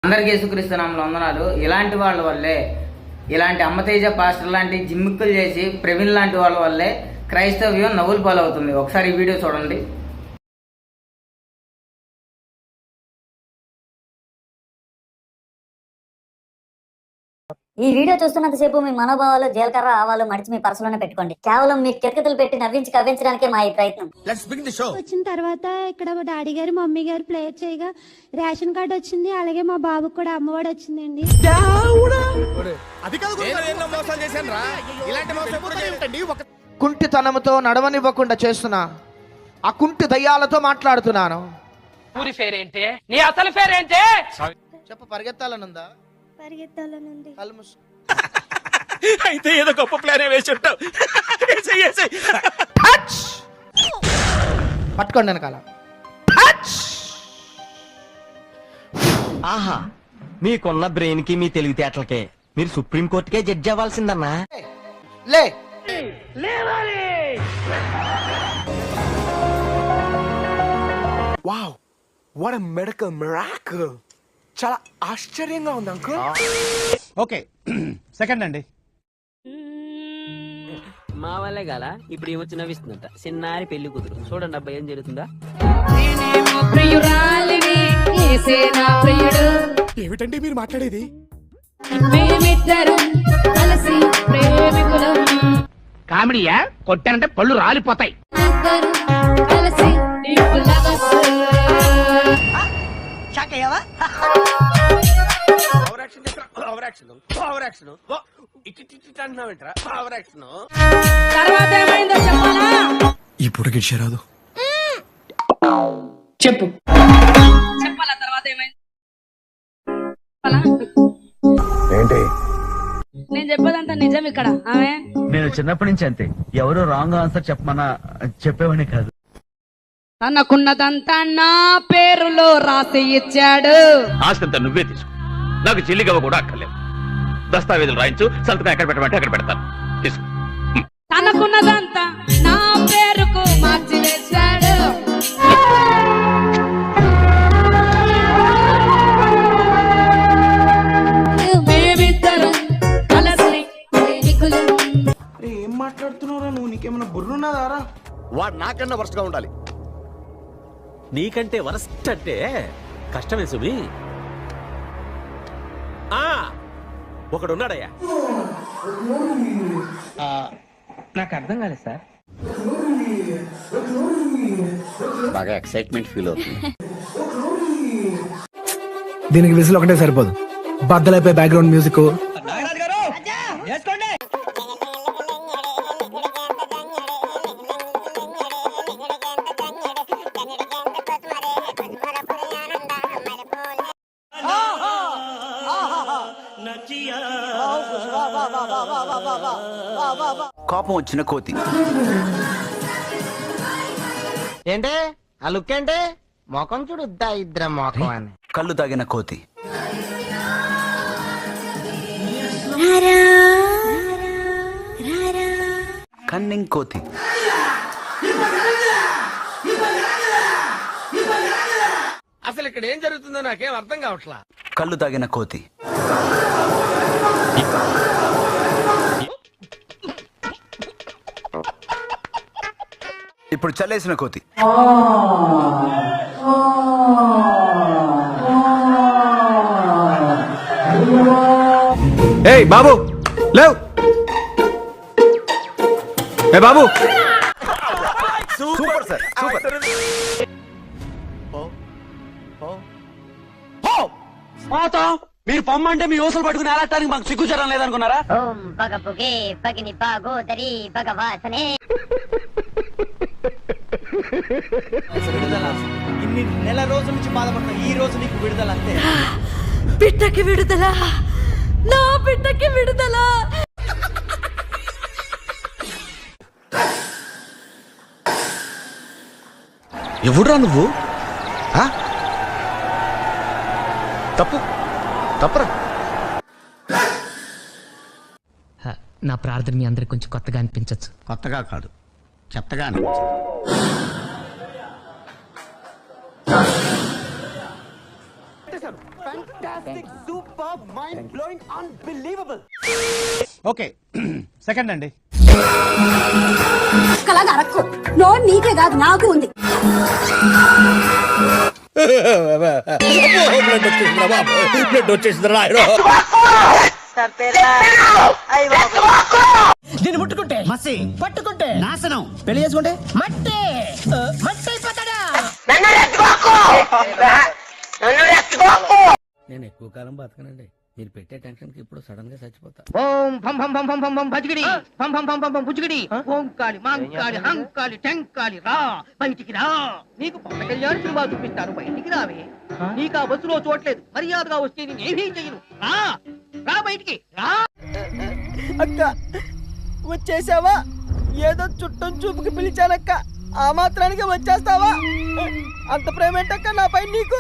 అందరికీ యేసుక్రీస్తు నామములో వందనాలు. ఇలాంటి వాళ్ళ వల్లే, ఇలాంటి అమ్మతేజ పాస్టర్ లాంటి జిమ్మిక్కులు చేసి ప్రవీణ్ లాంటి వాళ్ళ వల్లే క్రైస్తవ్యం నవ్వులు పాలవుతుంది. ఒకసారి ఈ వీడియో చూడండి. ఈ వీడియో చూస్తున్నంతసేపు మీ మనోభావాలు జీలకర్ర ఆవాలు మడిచి మీ పర్సులోనే పెట్టుకోండి. కేవలం మీ కిటకితలు పెట్టి నవ్వించి కవ్వించడానికే మా ఈ ప్రయత్నం. వచ్చిన తర్వాత ఇక్కడ డాడీ గారు మమ్మీ గారు ప్లేట్ చేయగా రేషన్ కార్డు వచ్చింది. అలాగే మా బాబుకి కూడా అమ్మఒడి వచ్చిందండి. కుంటితనంతో నడవనివ్వకుండా చేస్తున్నా ఆ కుంటి దయ్యాలతో మాట్లాడుతున్నాను. ఊరి పేరేంటి? నీ అసలు పేరేంటి? చెప్ప పరిగెత్తాలనుందా? పరిగెత్తాలనుంది. అయితే ఏదో గొప్ప ప్లాన్ వేసి ఉంటావు. పట్టుకోండి వెనకాల. ఆహా, మీకున్న బ్రెయిన్ కి మీ తెలివితేటలకే మీరు సుప్రీం కోర్టుకే జడ్జి అవ్వాల్సిందన్నా. లే wow, what a medical miracle. చాలా ఆశ్చర్యంగా ఉంది అంకుల్. ఓకే, సెకండ్ అండి. మా వల్లే గాల ఇప్పుడు ఏమొచ్చి నవ్విస్తుందంట. చిన్నారి పెళ్లి కూతురు చూడండి అబ్బాయి, ఏం జరుగుతుందా? ఏమిటండి మీరు మాట్లాడేది? కామెడీయా? కొట్టానంటే పళ్ళు రాలిపోతాయి. ఈ పూట గిడిచారాదు. చెప్పు. చెప్పాలా తర్వాత ఏమైంది? ఏంటి నేను చెప్పేదంతా నిజం. ఇక్కడ ఆమె నేను చిన్నప్పటి నుంచి అంతే, ఎవరు రాంగ్ ఆన్సర్ చెప్పమన్నా చెప్పేవాడిని కాదు. తనకున్నదంతా నా పేరులో రాసి ఇచ్చాడు. ఆస్తంతా నువ్వే తీసుకో, నాకు చెల్లిగవ్వ కూడా అక్కర్లేదు. దస్తావేజులు రాయించు, సంతకం ఎక్కడ పెట్టమంటే అక్కడ పెడతాను. తీసుకో. తనకున్నదంతా నా పేరుకు మార్చి వేశాడు. మేమిద్దరం కలిసి ఏం మాట్లాడుతున్నారా నువ్వు? నీకేమైనా బుర్రున్నదారా? వాడు నాకన్నా వరస్ట్గా ఉండాలి. నీకంటే వరస్ట్ అంటే కష్టమే సుమి. ఒకడున్నాడయ్యా. నాకు అర్థం కాలేదు సార్. బాగా ఎక్సైట్మెంట్ ఫీల్ అవుతుంది. దీనికి విజిల్ ఒకటే సరిపోదు, బద్దలైపోయి బ్యాక్గ్రౌండ్ మ్యూజిక్. కోపం వచ్చిన కోతి. ఏంటి ఆ లుక్? ఏంటి మొఖం చూడుద్దా? ఇద్దరు మొఖం అని. కళ్ళు తాగిన కోతి. కన్నింగ్ కోతి. అసలు ఇక్కడ ఏం జరుగుతుందో నాకేం అర్థం కావట్లా. కళ్ళు తాగిన కోతి. ఇప్పుడు చల్లేసిన కోతి. ఏయ్ బాబు లేవ్. ఏ బాబు. Super sir, super. మీరు పొమ్మంటే మీ ఊసలు పట్టుకుని ఆడటానికి మాకు సిగ్గుచరం లేదనుకున్నారా? ఓం పగ పొగే పగిని పాగోదరి భగవాసనే. ఇన్ని నెల రోజుల నుంచి బాధపడుతున్నా, ఈ రోజు నీకు విడుదల అంతే. బిడ్డకి విడుదల, నా బిడ్డకి విడుదల. ఎవడురా నువ్వు? తప్పు తప్పరా? నా ప్రార్థన మీ అందరికి కొంచెం కొత్తగా అనిపించచ్చు. కొత్తగా కాదు, చెత్తగా అనిపించదు. Super mind blowing unbelievable. Okay second అండి. అలాగా అరక్కు నో నీకే కాదు నాకు ఉంది. దీన్ని ముట్టుకుంటే మసి, పట్టుకుంటే నాశనం, పెళ్లి చేసుకుంటే మట్టి మట్టి అయిపోతాడా. నేను ఎక్కువ కాలం బతకనండి, మీరు పెట్టే టెన్షన్ కి ఇప్పుడు సడన్ గా చచ్చిపోతా. ఓం భం భం భం భం భం భం భజగిడి, భం భం భం భం భం భుజగిడి, ఓంకాళి మాంకాళి హంకాళి టెంకాళి రా, బయటికి రా. నీకు పవన్ కళ్యాణ్ సినిమా చూపిస్తాను, బయటికి రావే. నీకు ఆ బస్సులో చోట్లేదు, మర్యాదగా వస్తే నేను ఏమీ చేయను. రా రా బయటికి రా. అక్క వచ్చేసావా? ఏదో చుట్టం చూపుకి పిలిచానక్క, ఆ మాత్రానికి వచ్చేస్తావా? అంత ప్రేమేంటక్క నాపై నీకు?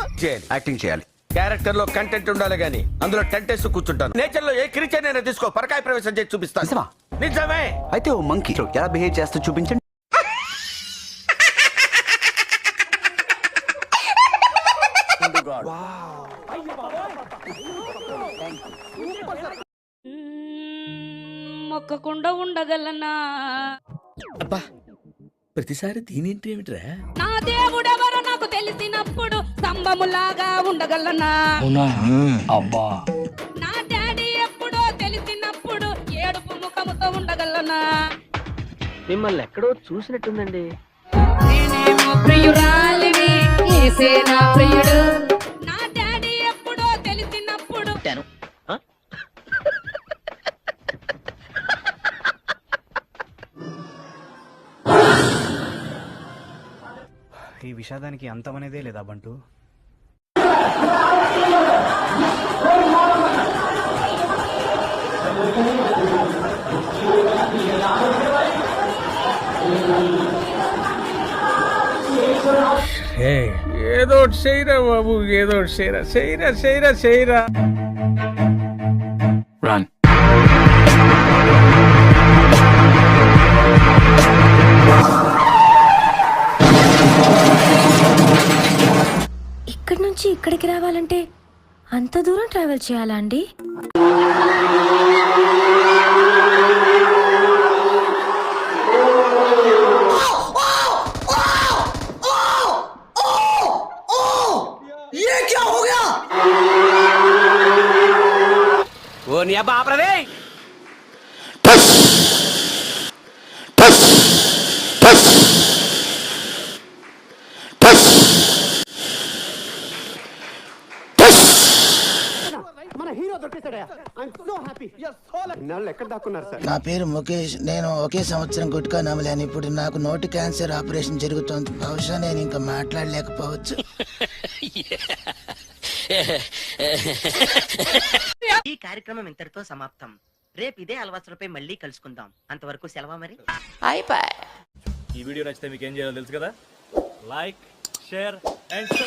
యాక్టింగ్ చేయాలి, క్యారెక్టర్ లో కంటెంట్ ఉండాలి గానీ అందులో టెంట్ వేసి కూర్చుంటాను. నేచర్ లో ఏ క్రీచర్ అయినా తీసుకో, పరకాయ ప్రవేశం చేసి చూపిస్తాను. నిజమే. అయితే ఓ మంకీ ఎలా బిహేవ్ చేస్తూ చూపించండి. మొక్కకుండా ఉండగలనా? అబ్బా ప్రతిసారి దీనేంటి ఏమిట్రా? నా దేవుడెవరో నాకు తెలిసినప్పుడు స్తంభములాగా ఉండగలనా? అబ్బా నా డాడీ ఎప్పుడో తెలిసినప్పుడు ఏడుపు ముఖముతో ఉండగలనా? మిమ్మల్ని ఎక్కడో చూసినట్టుందండి. నేనేమో ప్రియురాలిని, యేసే నా ప్రియుడు. నా డాడీ ఎప్పుడో తెలిసినప్పుడు ఈ విషాదానికి అంతమనేదే లేదా బంటు? ఏదో చేయరా బాబు, ఏదో చేయరా చేయరా చేయరా చేయరా. ఇక్కడి నుంచి ఇక్కడికి రావాలంటే అంత దూరం ట్రావెల్ చేయాలా అండి? ఓ నీ అబ్బా ఆపరదే. మన హీరో దొరికేశాడా? I'm so happy. ఇన్నాళ్ళు ఎక్కడ దాక్కున్నారు సార్? నా పేరు ముఖేష్. నేను ఒకే సంవత్సరం గుట్కా నమలాను. ఇప్పుడు నాకు నోటి క్యాన్సర్ ఆపరేషన్ జరుగుతోంది. బహుశా నేను ఇంకా మాట్లాడలేకపోవచ్చు. ఈ కార్యక్రమం ఇంతటితో సమాప్తం. రేపు ఇదే అలవాసులపై మళ్ళీ కలుసుకుందాం. అంతవరకు సెలవు మరి. ఈ వీడియో నచ్చితే మీకు ఏం చేయాలో తెలుసు కదా, లైక్, షేర్ అండ్